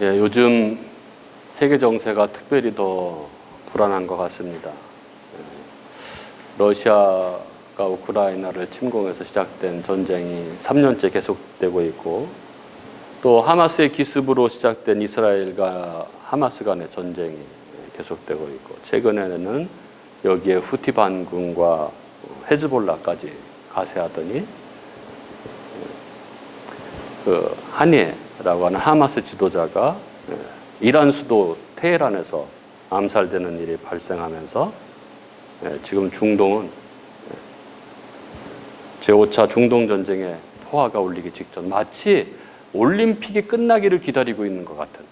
예, 요즘 세계 정세가 특별히 더 불안한 것 같습니다. 러시아가 우크라이나를 침공해서 시작된 전쟁이 3년째 계속되고 있고, 또 하마스의 기습으로 시작된 이스라엘과 하마스 간의 전쟁이 계속되고 있고, 최근에는 여기에 후티 반군과 헤즈볼라까지 가세하더니 그 하니에라고 하는 하마스 지도자가 이란 수도 테헤란에서 암살되는 일이 발생하면서 지금 중동은 제5차 중동 전쟁의 포화가 울리기 직전, 마치 올림픽이 끝나기를 기다리고 있는 것 같은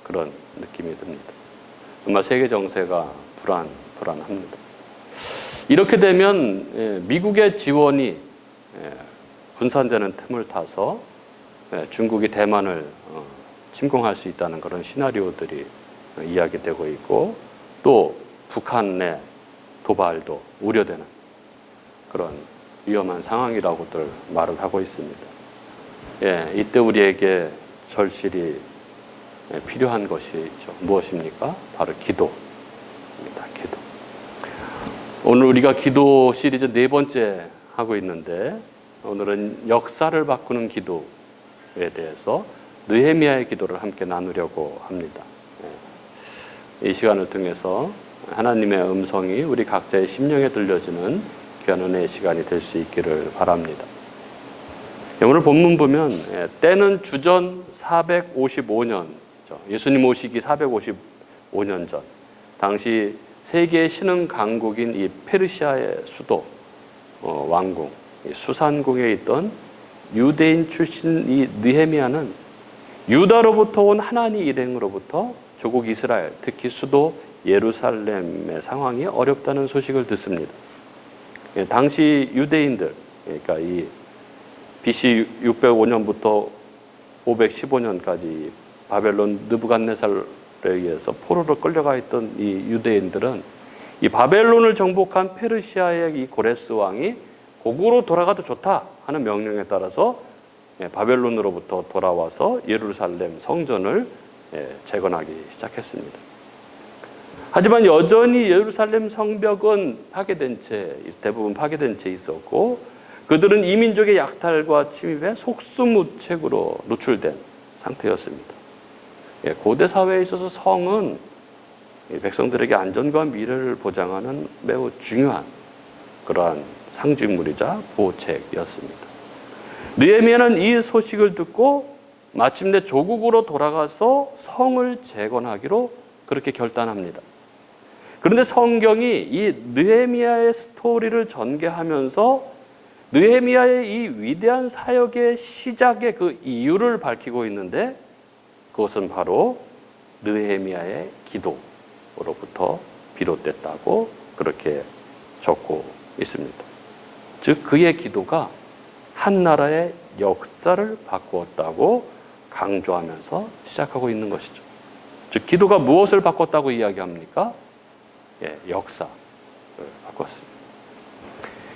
그런 느낌이 듭니다. 정말 세계 정세가 불안합니다. 이렇게 되면 미국의 지원이 분산되는 틈을 타서 중국이 대만을 침공할 수 있다는 그런 시나리오들이 이야기되고 있고, 또 북한의 도발도 우려되는 그런 위험한 상황이라고들 말을 하고 있습니다. 이때 우리에게 절실히 필요한 것이죠. 무엇입니까? 바로 기도입니다. 기도. 오늘 우리가 기도 시리즈 4번째 하고 있는데, 오늘은 역사를 바꾸는 기도에 대해서 느헤미야의 기도를 함께 나누려고 합니다. 이 시간을 통해서 하나님의 음성이 우리 각자의 심령에 들려지는 귀한 은혜의 시간이 될 수 있기를 바랍니다. 오늘 본문 보면 때는 주전 455년, 예수님 오시기 455년 전, 당시 세계의 신흥 강국인 이 페르시아의 수도 왕궁 수산궁에 있던 유대인 출신 이 느헤미야는 유다로부터 온 하나님 일행으로부터 조국 이스라엘, 특히 수도 예루살렘의 상황이 어렵다는 소식을 듣습니다. 당시 유대인들, 그러니까 이 BC 605년부터 515년까지 바벨론 느부갓네살에 의해서 포로로 끌려가 있던 이 유대인들은 이 바벨론을 정복한 페르시아의 이 고레스 왕이 고국으로 돌아가도 좋다 하는 명령에 따라서 바벨론으로부터 돌아와서 예루살렘 성전을 재건하기 시작했습니다. 하지만 여전히 예루살렘 성벽은 대부분 파괴된 채 있었고, 그들은 이민족의 약탈과 침입에 속수무책으로 노출된 상태였습니다. 고대 사회에 있어서 성은 백성들에게 안전과 미래를 보장하는 매우 중요한 그러한 상징물이자 보책이었습니다. 느헤미야는 이 소식을 듣고 마침내 조국으로 돌아가서 성을 재건하기로 그렇게 결단합니다. 그런데 성경이 이 느헤미야의 스토리를 전개하면서 느헤미야의 이 위대한 사역의 시작의 그 이유를 밝히고 있는데, 그것은 바로 느헤미야의 기도로부터 비롯됐다고 그렇게 적고 있습니다. 즉 그의 기도가 한 나라의 역사를 바꾸었다고 강조하면서 시작하고 있는 것이죠. 즉 기도가 무엇을 바꿨다고 이야기합니까? 역사를 바꿨습니다.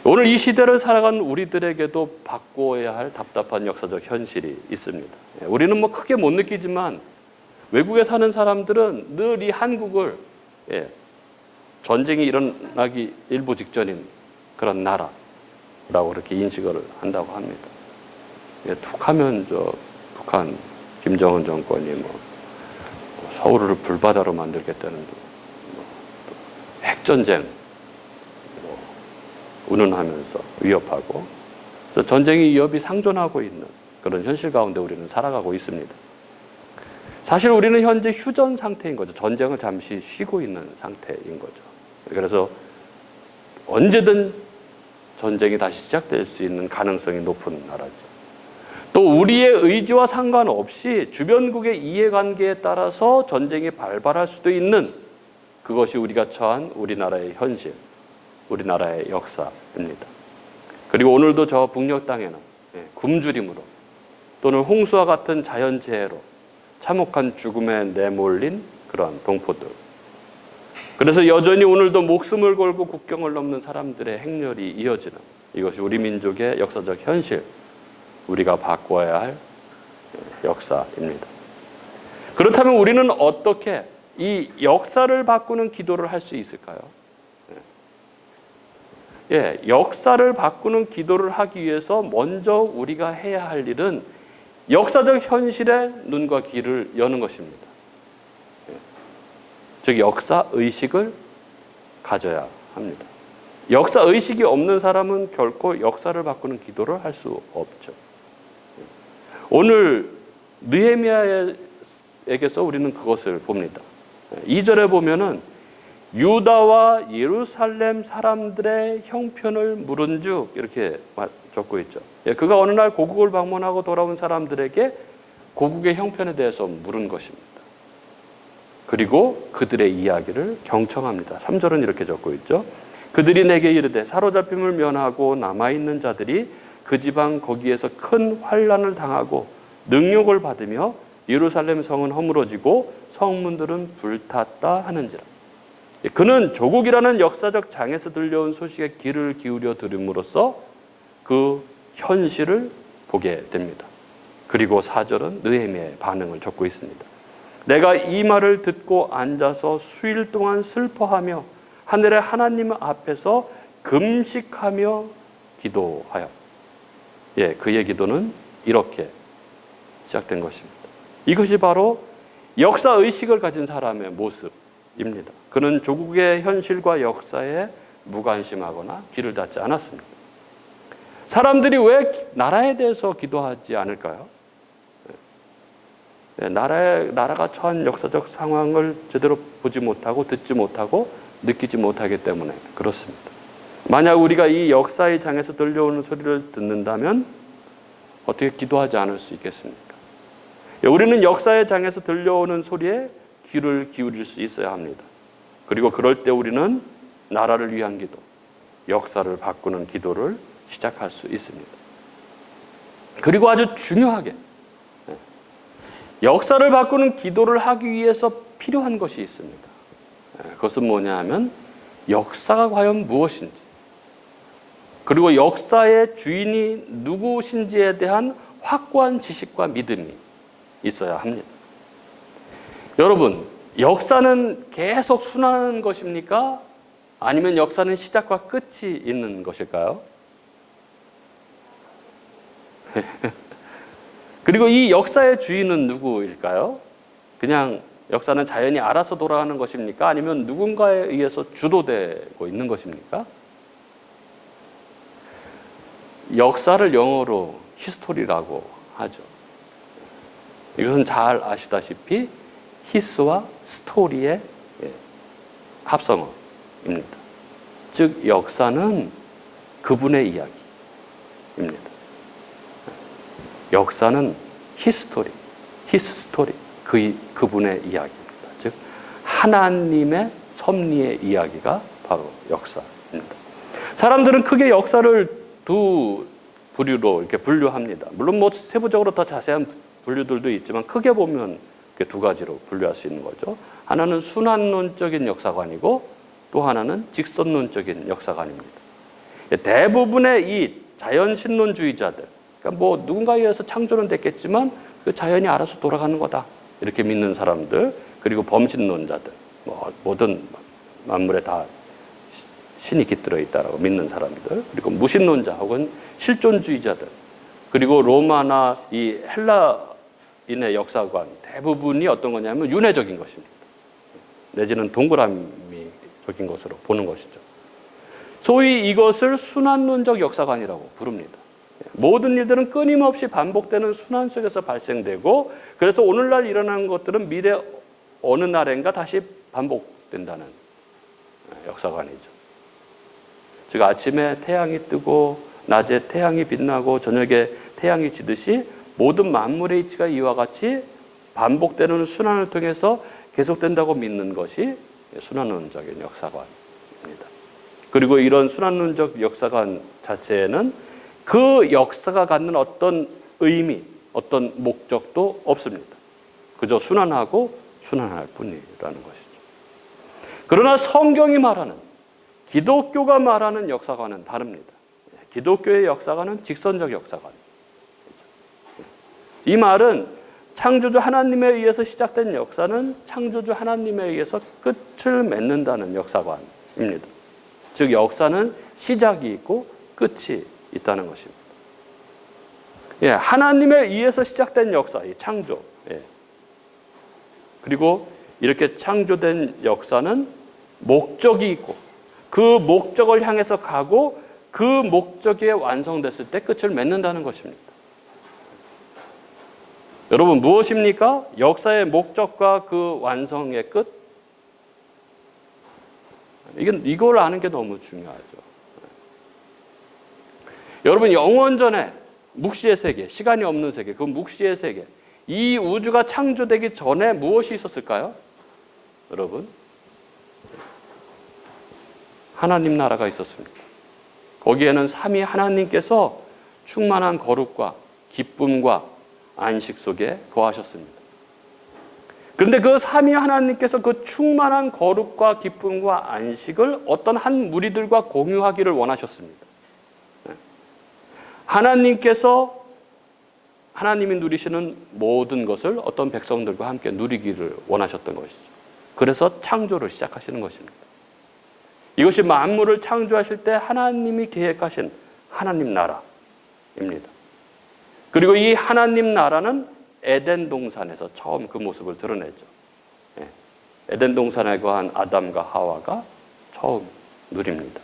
오늘 이 시대를 살아가는 우리들에게도 바꿔야 할 답답한 역사적 현실이 있습니다. 우리는 뭐 크게 못 느끼지만 외국에 사는 사람들은 늘 이 한국을 전쟁이 일어나기 일부 직전인 그런 나라라고 그렇게 인식을 한다고 합니다. 툭하면 북한 김정은 정권이 서울을 불바다로 만들겠다는 핵전쟁 운운하면서 위협하고, 그래서 전쟁의 위협이 상존하고 있는 그런 현실 가운데 우리는 살아가고 있습니다. 사실 우리는 현재 휴전 상태인 거죠. 전쟁을 잠시 쉬고 있는 상태인 거죠. 그래서 언제든 전쟁이 다시 시작될 수 있는 가능성이 높은 나라죠. 또 우리의 의지와 상관없이 주변국의 이해관계에 따라서 전쟁이 발발할 수도 있는, 그것이 우리가 처한 우리나라의 현실, 우리나라의 역사입니다. 그리고 오늘도 저 북녘 땅에는 굶주림으로 또는 홍수와 같은 자연재해로 참혹한 죽음에 내몰린 그러한 동포들, 그래서 여전히 오늘도 목숨을 걸고 국경을 넘는 사람들의 행렬이 이어지는, 이것이 우리 민족의 역사적 현실, 우리가 바꿔야 할 역사입니다. 그렇다면 우리는 어떻게 이 역사를 바꾸는 기도를 할 수 있을까요? 역사를 바꾸는 기도를 하기 위해서 먼저 우리가 해야 할 일은 역사적 현실에 눈과 귀를 여는 것입니다. 즉 역사 의식을 가져야 합니다. 역사 의식이 없는 사람은 결코 역사를 바꾸는 기도를 할 수 없죠. 오늘 느헤미야에게서 우리는 그것을 봅니다. 2절에 보면은 유다와 예루살렘 사람들의 형편을 물은즉 이렇게 적고 있죠. 그가 어느 날 고국을 방문하고 돌아온 사람들에게 고국의 형편에 대해서 물은 것입니다. 그리고 그들의 이야기를 경청합니다. 3절은 이렇게 적고 있죠. 그들이 내게 이르되 사로잡힘을 면하고 남아있는 자들이 그 지방 거기에서 큰 환난을 당하고 능욕을 받으며 예루살렘 성은 허물어지고 성문들은 불탔다 하는지라. 그는 조국이라는 역사적 장에서 들려온 소식에 귀를 기울여 들음으로써 그 현실을 보게 됩니다. 그리고 4절은 느헤미야의 반응을 적고 있습니다. 내가 이 말을 듣고 앉아서 수일 동안 슬퍼하며 하늘의 하나님 앞에서 금식하며 기도하여. 그의 기도는 이렇게 시작된 것입니다. 이것이 바로 역사의식을 가진 사람의 모습입니다. 그는 조국의 현실과 역사에 무관심하거나 귀를 닫지 않았습니다. 사람들이 왜 나라에 대해서 기도하지 않을까요? 나라가 처한 역사적 상황을 제대로 보지 못하고 듣지 못하고 느끼지 못하기 때문에 그렇습니다. 만약 우리가 이 역사의 장에서 들려오는 소리를 듣는다면 어떻게 기도하지 않을 수 있겠습니까? 우리는 역사의 장에서 들려오는 소리에 귀를 기울일 수 있어야 합니다. 그리고 그럴 때 우리는 나라를 위한 기도, 역사를 바꾸는 기도를 시작할 수 있습니다. 그리고 아주 중요하게 역사를 바꾸는 기도를 하기 위해서 필요한 것이 있습니다. 그것은 뭐냐 하면 역사가 과연 무엇인지, 그리고 역사의 주인이 누구신지에 대한 확고한 지식과 믿음이 있어야 합니다. 여러분, 역사는 계속 순환하는 것입니까? 아니면 역사는 시작과 끝이 있는 것일까요? 그리고 이 역사의 주인은 누구일까요? 그냥 역사는 자연이 알아서 돌아가는 것입니까? 아니면 누군가에 의해서 주도되고 있는 것입니까? 역사를 영어로 히스토리라고 하죠. 이것은 잘 아시다시피 히스와 스토리의 합성어입니다. 즉 역사는 그분의 이야기입니다. 역사는 히스토리, 히스토리, 그분의 이야기입니다. 즉 하나님의 섭리의 이야기가 바로 역사입니다. 사람들은 크게 역사를 두 부류로 이렇게 분류합니다. 물론 뭐 세부적으로 더 자세한 분류들도 있지만 크게 보면 두 가지로 분류할 수 있는 거죠. 하나는 순환론적인 역사관이고 또 하나는 직선론적인 역사관입니다. 대부분의 이 자연신론주의자들, 그러니까 뭐 누군가에 의해서 창조는 됐겠지만 그 자연이 알아서 돌아가는 거다 이렇게 믿는 사람들, 그리고 범신론자들, 뭐 모든 만물에 다 신이 깃들어 있다라고 믿는 사람들, 그리고 무신론자 혹은 실존주의자들, 그리고 로마나 이 헬라인의 역사관 대부분이 어떤 거냐면 윤회적인 것입니다. 내지는 동그라미적인 것으로 보는 것이죠. 소위 이것을 순환론적 역사관이라고 부릅니다. 모든 일들은 끊임없이 반복되는 순환 속에서 발생되고, 그래서 오늘날 일어나는 것들은 미래 어느 날인가 다시 반복된다는 역사관이죠. 즉 아침에 태양이 뜨고 낮에 태양이 빛나고 저녁에 태양이 지듯이 모든 만물의 이치가 이와 같이 반복되는 순환을 통해서 계속된다고 믿는 것이 순환론적인 역사관입니다. 그리고 이런 순환론적 역사관 자체에는 그 역사가 갖는 어떤 의미, 어떤 목적도 없습니다. 그저 순환하고 순환할 뿐이라는 것이죠. 그러나 성경이 말하는, 기독교가 말하는 역사관은 다릅니다. 기독교의 역사관은 직선적 역사관. 이 말은 창조주 하나님에 의해서 시작된 역사는 창조주 하나님에 의해서 끝을 맺는다는 역사관입니다. 즉 역사는 시작이 있고 끝이 있다는 것입니다. 예, 하나님에 의해서 시작된 역사, 이 창조. 예. 그리고 이렇게 창조된 역사는 목적이 있고 그 목적을 향해서 가고 그 목적이 완성됐을 때 끝을 맺는다는 것입니다. 여러분 무엇입니까? 역사의 목적과 그 완성의 끝? 이걸 아는 게 너무 중요하죠. 여러분 영원전에 묵시의 세계, 시간이 없는 세계, 그 묵시의 세계, 이 우주가 창조되기 전에 무엇이 있었을까요? 여러분 하나님 나라가 있었습니다. 거기에는 삼위 하나님께서 충만한 거룩과 기쁨과 안식 속에 거하셨습니다. 그런데 그 삼위 하나님께서 그 충만한 거룩과 기쁨과 안식을 어떤 한 무리들과 공유하기를 원하셨습니다. 하나님께서 하나님이 누리시는 모든 것을 어떤 백성들과 함께 누리기를 원하셨던 것이죠. 그래서 창조를 시작하시는 것입니다. 이것이 만물을 창조하실 때 하나님이 계획하신 하나님 나라입니다. 그리고 이 하나님 나라는 에덴 동산에서 처음 그 모습을 드러냈죠. 에덴 동산에 거한 아담과 하와가 처음 누립니다.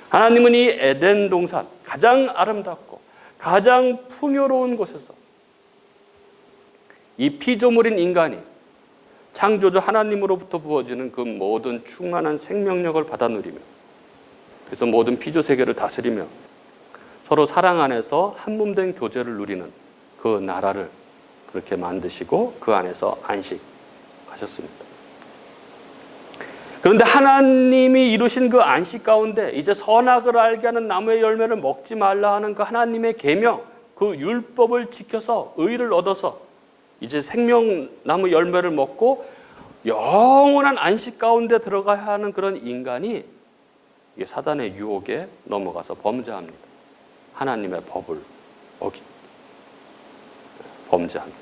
하나님은 이 에덴 동산, 가장 아름답고 가장 풍요로운 곳에서 이 피조물인 인간이 창조주 하나님으로부터 부어지는 그 모든 충만한 생명력을 받아 누리며, 그래서 모든 피조 세계를 다스리며 서로 사랑 안에서 한 몸 된 교제를 누리는 그 나라를 그렇게 만드시고 그 안에서 안식하셨습니다. 그런데 하나님이 이루신 그 안식 가운데 이제 선악을 알게 하는 나무의 열매를 먹지 말라 하는 그 하나님의 계명, 그 율법을 지켜서 의를 얻어서 이제 생명나무 열매를 먹고 영원한 안식 가운데 들어가야 하는 그런 인간이 사단의 유혹에 넘어가서 범죄합니다. 하나님의 법을 범죄합니다.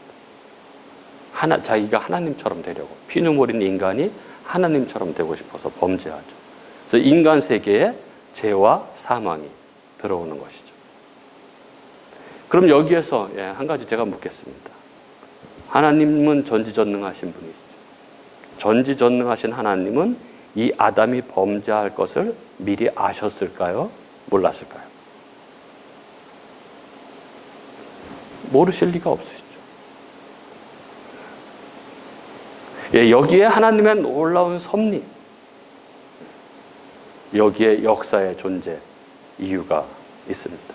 자기가 하나님처럼 되려고, 피눈물인 인간이 하나님처럼 되고 싶어서 범죄하죠. 그래서 인간 세계에 죄와 사망이 들어오는 것이죠. 그럼 여기에서 한 가지 제가 묻겠습니다. 하나님은 전지전능하신 분이시죠. 전지전능하신 하나님은 이 아담이 범죄할 것을 미리 아셨을까요? 몰랐을까요? 모르실 리가 없으시죠. 여기에 하나님의 놀라운 섭리, 여기에 역사의 존재 이유가 있습니다.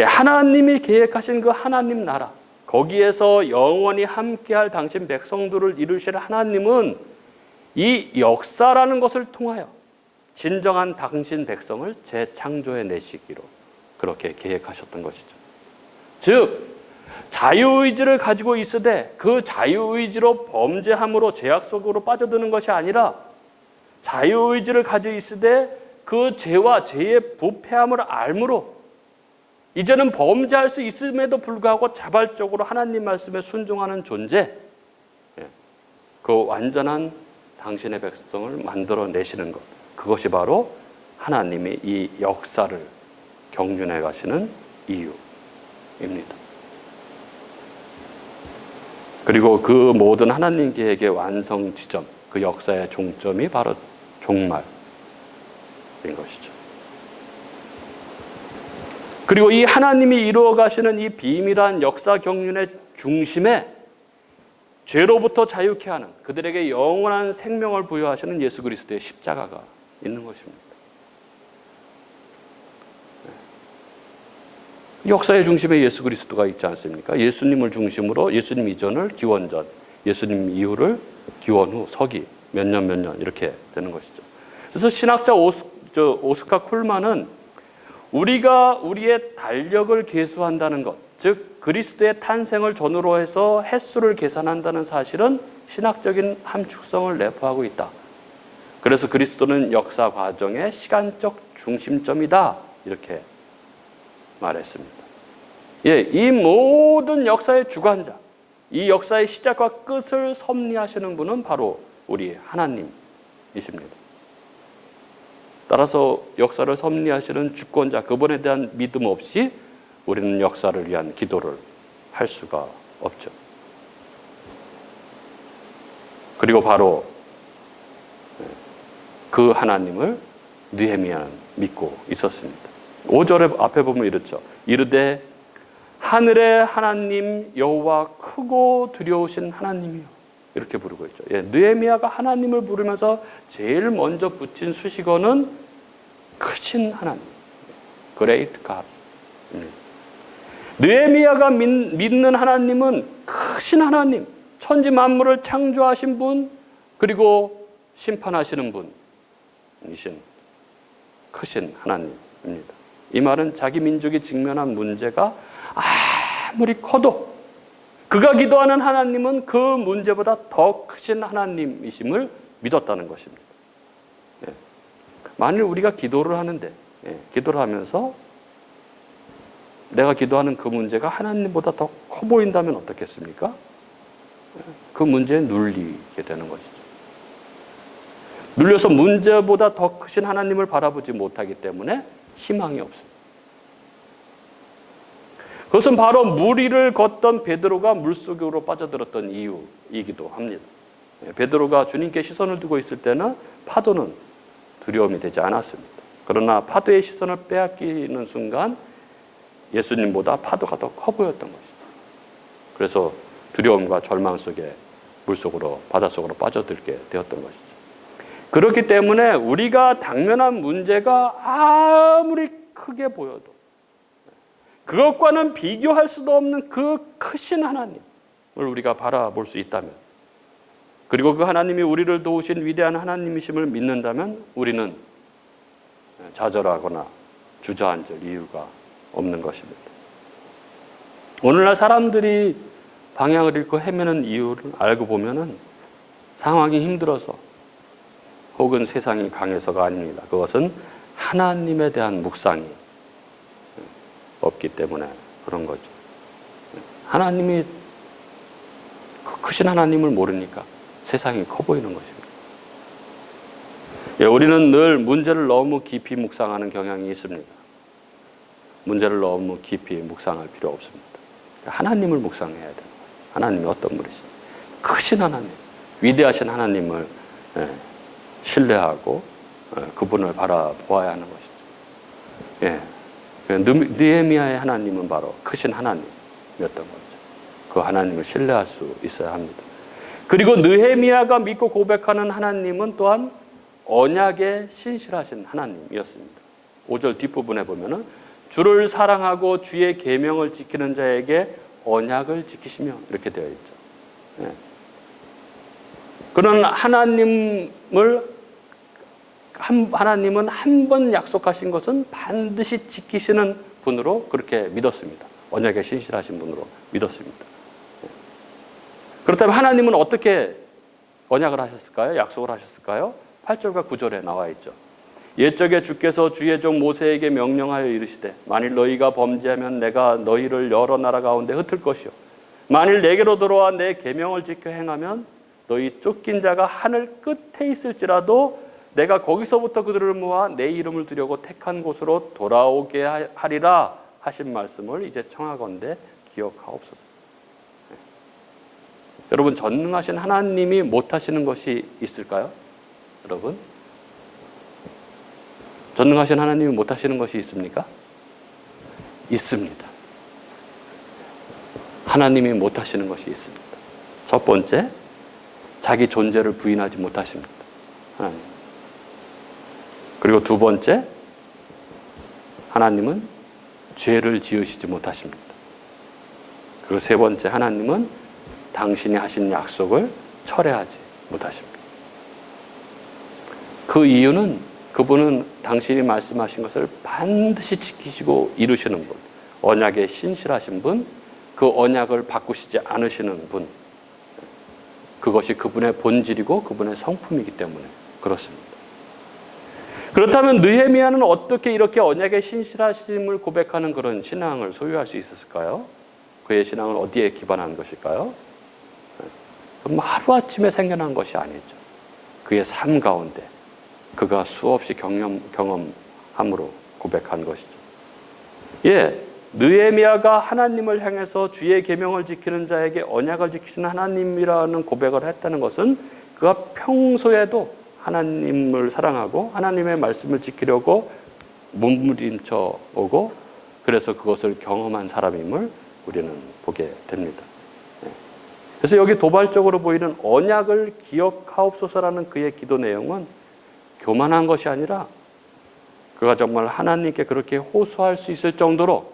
하나님이 계획하신 그 하나님 나라, 거기에서 영원히 함께할 당신 백성들을 이루실 하나님은 이 역사라는 것을 통하여 진정한 당신 백성을 재창조해 내시기로 그렇게 계획하셨던 것이죠. 즉 자유의지를 가지고 있으되 그 자유의지로 범죄함으로 죄악 속으로 빠져드는 것이 아니라 자유의지를 가지고 있으되 그 죄와 죄의 부패함을 알므로 이제는 범죄할 수 있음에도 불구하고 자발적으로 하나님 말씀에 순종하는 존재, 그 완전한 당신의 백성을 만들어내시는 것, 그것이 바로 하나님이 이 역사를 경륜해 가시는 이유입니다. 그리고 그 모든 하나님 계획의 완성 지점, 그 역사의 종점이 바로 종말인 것이죠. 그리고 이 하나님이 이루어 가시는 이 비밀한 역사 경륜의 중심에 죄로부터 자유케 하는, 그들에게 영원한 생명을 부여하시는 예수 그리스도의 십자가가 있는 것입니다. 역사의 중심에 예수 그리스도가 있지 않습니까? 예수님을 중심으로 예수님 이전을 기원전, 예수님 이후를 기원 후, 서기 몇 년 이렇게 되는 것이죠. 그래서 신학자 오스카 쿨만은 우리가 우리의 달력을 계수한다는 것, 즉 그리스도의 탄생을 전후로 해서 횟수를 계산한다는 사실은 신학적인 함축성을 내포하고 있다. 그래서 그리스도는 역사 과정의 시간적 중심점이다, 이렇게 말했습니다. 이 모든 역사의 주관자, 이 역사의 시작과 끝을 섭리하시는 분은 바로 우리 하나님이십니다. 따라서 역사를 섭리하시는 주권자, 그분에 대한 믿음 없이 우리는 역사를 위한 기도를 할 수가 없죠. 그리고 바로 그 하나님을 느헤미야는 믿고 있었습니다. 5절에 앞에 보면 이렇죠. 이르되 하늘의 하나님 여호와 크고 두려우신 하나님이요, 이렇게 부르고 있죠. 느헤미야가 하나님을 부르면서 제일 먼저 붙인 수식어는 크신 하나님, Great God. 느헤미야가 믿는 하나님은 크신 하나님, 천지 만물을 창조하신 분, 그리고 심판하시는 분이신 크신 하나님입니다. 이 말은 자기 민족이 직면한 문제가 아무리 커도 그가 기도하는 하나님은 그 문제보다 더 크신 하나님이심을 믿었다는 것입니다. 만일 우리가 기도를 하는데, 기도를 하면서 내가 기도하는 그 문제가 하나님보다 더 커 보인다면 어떻겠습니까? 그 문제에 눌리게 되는 것이죠. 눌려서 문제보다 더 크신 하나님을 바라보지 못하기 때문에 희망이 없습니다. 그것은 바로 물 위를 걷던 베드로가 물속으로 빠져들었던 이유이기도 합니다. 베드로가 주님께 시선을 두고 있을 때는 파도는 두려움이 되지 않았습니다. 그러나 파도의 시선을 빼앗기는 순간 예수님보다 파도가 더 커 보였던 것이죠. 그래서 두려움과 절망 속에 물속으로, 바닷속으로 빠져들게 되었던 것이죠. 그렇기 때문에 우리가 당면한 문제가 아무리 크게 보여도 그것과는 비교할 수도 없는 그 크신 하나님을 우리가 바라볼 수 있다면, 그리고 그 하나님이 우리를 도우신 위대한 하나님이심을 믿는다면 우리는 좌절하거나 주저앉을 이유가 없는 것입니다. 오늘날 사람들이 방향을 잃고 헤매는 이유를 알고 보면은 상황이 힘들어서 혹은 세상이 강해서가 아닙니다. 그것은 하나님에 대한 묵상이 없기 때문에 그런 거죠. 하나님이, 크신 하나님을 모르니까 세상이 커 보이는 것입니다. 우리는 늘 문제를 너무 깊이 묵상하는 경향이 있습니다. 문제를 너무 깊이 묵상할 필요 없습니다. 하나님을 묵상해야 돼요. 하나님이 어떤 분이신지, 크신 하나님, 위대하신 하나님을 신뢰하고 그분을 바라보아야 하는 것이죠. 느헤미야의 하나님은 바로 크신 하나님이었던 거죠. 그 하나님을 신뢰할 수 있어야 합니다. 그리고 느헤미야가 믿고 고백하는 하나님은 또한 언약에 신실하신 하나님이었습니다. 5절 뒷부분에 보면은 주를 사랑하고 주의 계명을 지키는 자에게 언약을 지키시며, 이렇게 되어 있죠. 그런 하나님은 한 번 약속하신 것은 반드시 지키시는 분으로 그렇게 믿었습니다. 언약에 신실하신 분으로 믿었습니다. 그렇다면 하나님은 어떻게 언약을 하셨을까요? 약속을 하셨을까요? 8절과 9절에 나와 있죠. 옛적에 주께서 주의 종 모세에게 명령하여 이르시되 만일 너희가 범죄하면 내가 너희를 여러 나라 가운데 흩을 것이요 만일 내게로 들어와 내 계명을 지켜 행하면 너희 쫓긴 자가 하늘 끝에 있을지라도 내가 거기서부터 그들을 모아 내 이름을 두려고 택한 곳으로 돌아오게 하리라 하신 말씀을 이제 청하건대 기억하옵소서. 여러분, 전능하신 하나님이 못하시는 것이 있을까요? 여러분, 전능하신 하나님이 못하시는 것이 있습니까? 있습니다. 하나님이 못하시는 것이 있습니다. 첫 번째, 자기 존재를 부인하지 못하십니다. 하나님. 그리고 두 번째, 하나님은 죄를 지으시지 못하십니다. 그리고 세 번째, 하나님은 당신이 하신 약속을 철회하지 못하십니다. 그 이유는 그분은 당신이 말씀하신 것을 반드시 지키시고 이루시는 분, 언약에 신실하신 분, 그 언약을 바꾸시지 않으시는 분, 그것이 그분의 본질이고 그분의 성품이기 때문에 그렇습니다. 그렇다면 느헤미야는 어떻게 이렇게 언약의 신실하심을 고백하는 그런 신앙을 소유할 수 있었을까요? 그의 신앙은 어디에 기반한 것일까요? 그럼 하루아침에 생겨난 것이 아니죠. 그의 삶 가운데 그가 수없이 경험함으로 고백한 것이죠. 예, 느헤미야가 하나님을 향해서 주의 계명을 지키는 자에게 언약을 지키시는 하나님이라는 고백을 했다는 것은 그가 평소에도 하나님을 사랑하고 하나님의 말씀을 지키려고 몸부림쳐 오고 그래서 그것을 경험한 사람임을 우리는 보게 됩니다. 그래서 여기 도발적으로 보이는 언약을 기억하옵소서라는 그의 기도 내용은 교만한 것이 아니라 그가 정말 하나님께 그렇게 호소할 수 있을 정도로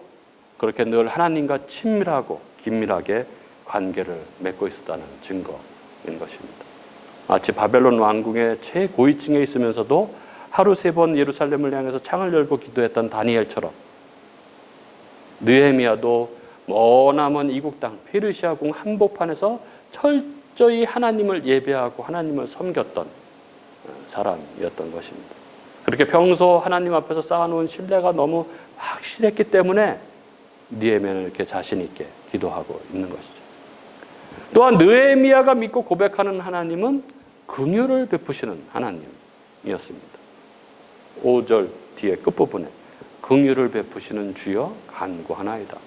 그렇게 늘 하나님과 친밀하고 긴밀하게 관계를 맺고 있었다는 증거인 것입니다. 마치 바벨론 왕궁의 최고위층에 있으면서도 하루 3번 예루살렘을 향해서 창을 열고 기도했던 다니엘처럼 느헤미야도 머나먼 이국 땅 페르시아궁 한복판에서 철저히 하나님을 예배하고 하나님을 섬겼던 사람이었던 것입니다. 그렇게 평소 하나님 앞에서 쌓아놓은 신뢰가 너무 확실했기 때문에 느헤미야는 이렇게 자신 있게 기도하고 있는 것이죠. 또한 느헤미야가 믿고 고백하는 하나님은 긍휼을 베푸시는 하나님이었습니다. 5절 뒤에 끝부분에 긍휼을 베푸시는 주여 간구하나이다.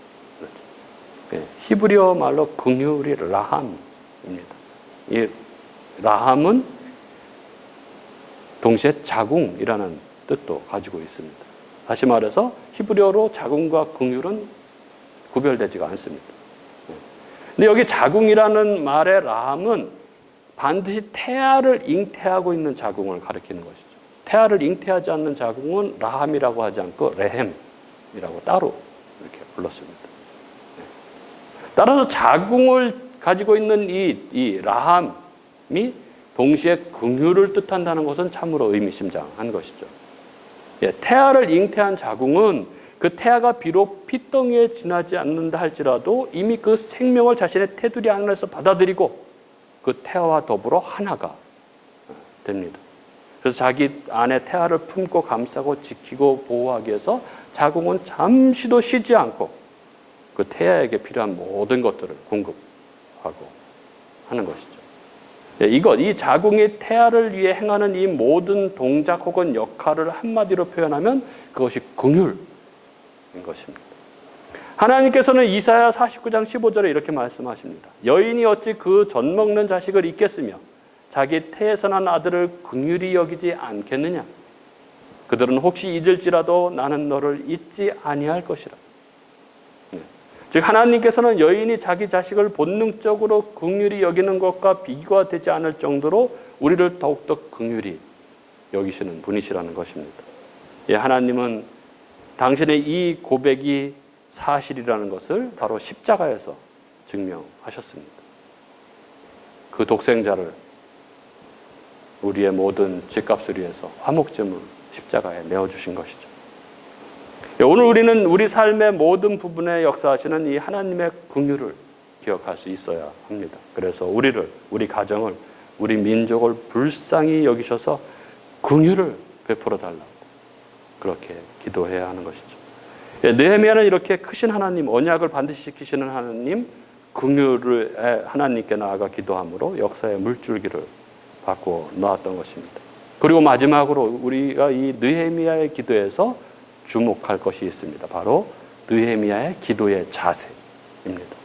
히브리어 말로 긍휼이 라함입니다. 이 라함은 동시에 자궁이라는 뜻도 가지고 있습니다. 다시 말해서 히브리어로 자궁과 긍휼은 구별되지가 않습니다. 근데 여기 자궁이라는 말의 라함은 반드시 태아를 잉태하고 있는 자궁을 가리키는 것이죠. 태아를 잉태하지 않는 자궁은 라함이라고 하지 않고 레헴이라고 따로 이렇게 불렀습니다. 따라서 자궁을 가지고 있는 이 라함이 동시에 긍휼을 뜻한다는 것은 참으로 의미심장한 것이죠. 태아를 잉태한 자궁은 그 태아가 비록 핏덩이에 지나지 않는다 할지라도 이미 그 생명을 자신의 테두리 안에서 받아들이고 그 태아와 더불어 하나가 됩니다. 그래서 자기 안에 태아를 품고 감싸고 지키고 보호하기 위해서 자궁은 잠시도 쉬지 않고 그 태아에게 필요한 모든 것들을 공급하고 하는 것이죠. 이 자궁이 태아를 위해 행하는 이 모든 동작 혹은 역할을 한마디로 표현하면 그것이 긍휼인 것입니다. 하나님께서는 이사야 49장 15절에 이렇게 말씀하십니다. 여인이 어찌 그 젖 먹는 자식을 잊겠으며 자기 태에서 난 아들을 긍휼히 여기지 않겠느냐. 그들은 혹시 잊을지라도 나는 너를 잊지 아니할 것이라. 즉 하나님께서는 여인이 자기 자식을 본능적으로 긍휼히 여기는 것과 비교가 되지 않을 정도로 우리를 더욱더 긍휼히 여기시는 분이시라는 것입니다. 하나님은 당신의 이 고백이 사실이라는 것을 바로 십자가에서 증명하셨습니다. 그 독생자를 우리의 모든 죄값을 위해서 화목제물 십자가에 내어주신 것이죠. 오늘 우리는 우리 삶의 모든 부분에 역사하시는 이 하나님의 긍휼을 기억할 수 있어야 합니다. 그래서 우리 가정을, 우리 민족을 불쌍히 여기셔서 긍휼을 베풀어 달라고 그렇게 기도해야 하는 것이죠. 느헤미야는 이렇게 크신 하나님, 언약을 반드시 지키시는 하나님, 긍휼을 하나님께 나아가 기도함으로 역사의 물줄기를 바꿔 놓았던 것입니다. 그리고 마지막으로 우리가 이 느헤미야의 기도에서 주목할 것이 있습니다. 바로 느헤미야의 기도의 자세입니다.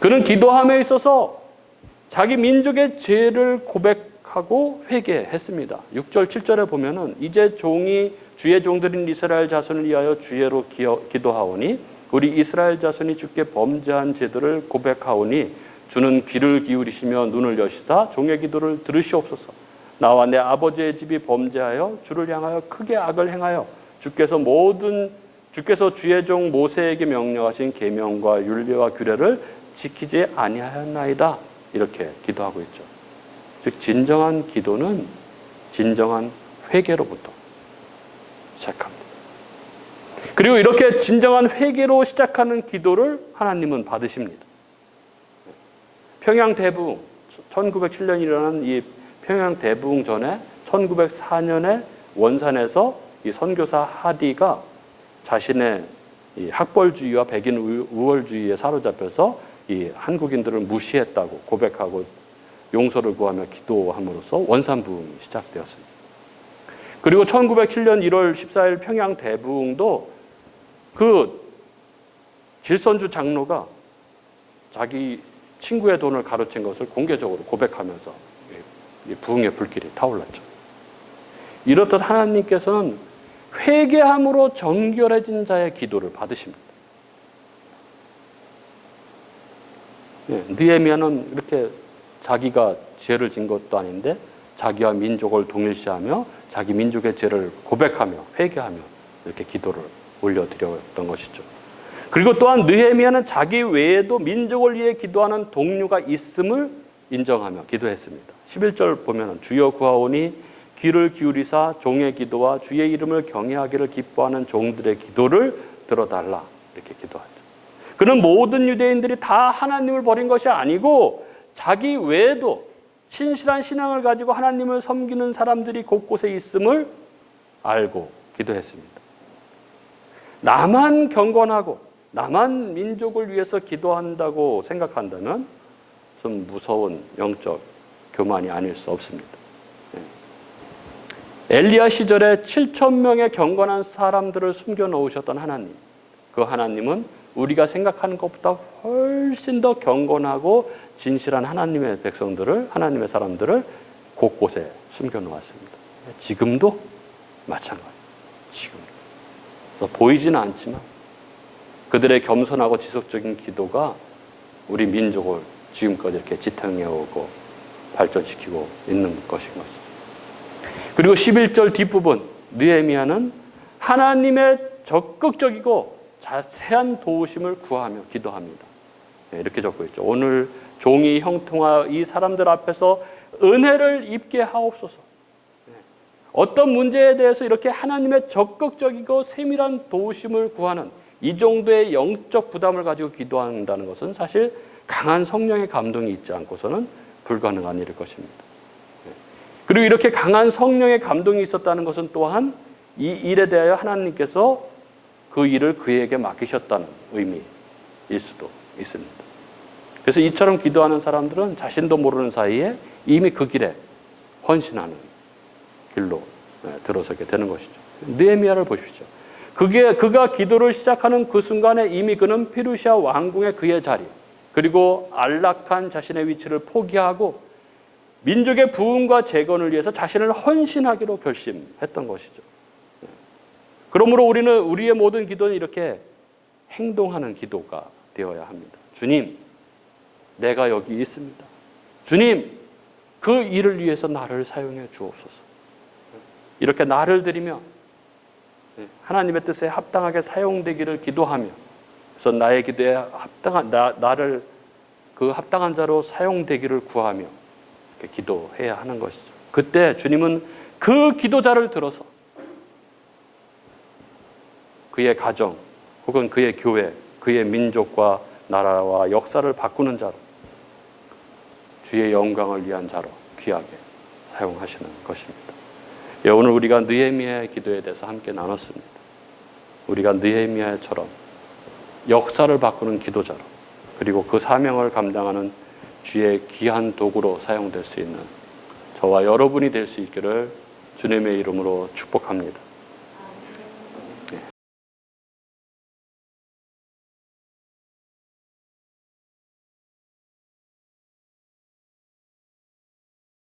그는 기도함에 있어서 자기 민족의 죄를 고백하고 회개했습니다. 6절, 7절에 보면은 이제 종이 주의 종들인 이스라엘 자손을 위하여 주의로 기도하오니 우리 이스라엘 자손이 주께 범죄한 죄들을 고백하오니 주는 귀를 기울이시며 눈을 여시사 종의 기도를 들으시옵소서. 나와 내 아버지의 집이 범죄하여 주를 향하여 크게 악을 행하여 주께서 주의 종 모세에게 명령하신 계명과 율례와 규례를 지키지 아니하였나이다. 이렇게 기도하고 있죠. 즉 진정한 기도는 진정한 회개로부터 시작합니다. 그리고 이렇게 진정한 회개로 시작하는 기도를 하나님은 받으십니다. 평양 대부흥 1907년에 일어난 이 평양 대부흥 전에 1904년에 원산에서 이 선교사 하디가 자신의 이 학벌주의와 백인 우월주의에 사로잡혀서 이 한국인들을 무시했다고 고백하고 용서를 구하며 기도함으로써 원산부흥이 시작되었습니다. 그리고 1907년 1월 14일 평양 대부흥도 그 길선주 장로가 자기 친구의 돈을 가로챈 것을 공개적으로 고백하면서 이 부흥의 불길이 타올랐죠. 이렇듯 하나님께서는 회개함으로 정결해진 자의 기도를 받으십니다. 느헤미야는 이렇게 자기가 죄를 진 것도 아닌데 자기와 민족을 동일시하며 자기 민족의 죄를 고백하며 회개하며 이렇게 기도를 올려드렸던 것이죠. 그리고 또한 느헤미야는 자기 외에도 민족을 위해 기도하는 동료가 있음을 인정하며 기도했습니다. 11절 보면 주여 구하오니 귀를 기울이사 종의 기도와 주의 이름을 경외하기를 기뻐하는 종들의 기도를 들어달라 이렇게 기도하죠. 그는 모든 유대인들이 다 하나님을 버린 것이 아니고 자기 외에도 신실한 신앙을 가지고 하나님을 섬기는 사람들이 곳곳에 있음을 알고 기도했습니다. 나만 경건하고 나만 민족을 위해서 기도한다고 생각한다면 좀 무서운 영적 교만이 아닐 수 없습니다. 엘리야 시절에 7,000명의 경건한 사람들을 숨겨놓으셨던 하나님, 그 하나님은 우리가 생각하는 것보다 훨씬 더 경건하고 진실한 하나님의 백성들을, 하나님의 사람들을 곳곳에 숨겨놓았습니다. 지금도 마찬가지입니다. 지금도. 보이지는 않지만 그들의 겸손하고 지속적인 기도가 우리 민족을 지금까지 이렇게 지탱해오고 발전시키고 있는 것인 것이죠. 그리고 11절 뒷부분, 느헤미야는 하나님의 적극적이고 자세한 도우심을 구하며 기도합니다. 이렇게 적고 있죠. 오늘 종이 형통하여 이 사람들 앞에서 은혜를 입게 하옵소서. 어떤 문제에 대해서 이렇게 하나님의 적극적이고 세밀한 도우심을 구하는 이 정도의 영적 부담을 가지고 기도한다는 것은 사실 강한 성령의 감동이 있지 않고서는 불가능한 일일 것입니다. 그리고 이렇게 강한 성령의 감동이 있었다는 것은 또한 이 일에 대하여 하나님께서 그 일을 그에게 맡기셨다는 의미일 수도 있습니다. 그래서 이처럼 기도하는 사람들은 자신도 모르는 사이에 이미 그 길에 헌신하는 길로 들어서게 되는 것이죠. 느헤미야를 보십시오. 그가 기도를 시작하는 그 순간에 이미 그는 페르시아 왕궁의 그의 자리, 그리고 안락한 자신의 위치를 포기하고 민족의 부흥과 재건을 위해서 자신을 헌신하기로 결심했던 것이죠. 그러므로 우리는 우리의 모든 기도는 이렇게 행동하는 기도가 되어야 합니다. 주님, 내가 여기 있습니다. 주님, 그 일을 위해서 나를 사용해 주옵소서. 이렇게 나를 드리며 하나님의 뜻에 합당하게 사용되기를 기도하며, 그래서 나의 기도에 합당한 나를 그 합당한 자로 사용되기를 구하며 이렇게 기도해야 하는 것이죠. 그때 주님은 그 기도자를 들어서 그의 가정 혹은 그의 교회, 그의 민족과 나라와 역사를 바꾸는 자로, 주의 영광을 위한 자로 귀하게 사용하시는 것입니다. 오늘 우리가 느헤미야의 기도에 대해서 함께 나눴습니다. 우리가 느헤미야처럼 역사를 바꾸는 기도자로, 그리고 그 사명을 감당하는 주의 귀한 도구로 사용될 수 있는 저와 여러분이 될 수 있기를 주님의 이름으로 축복합니다.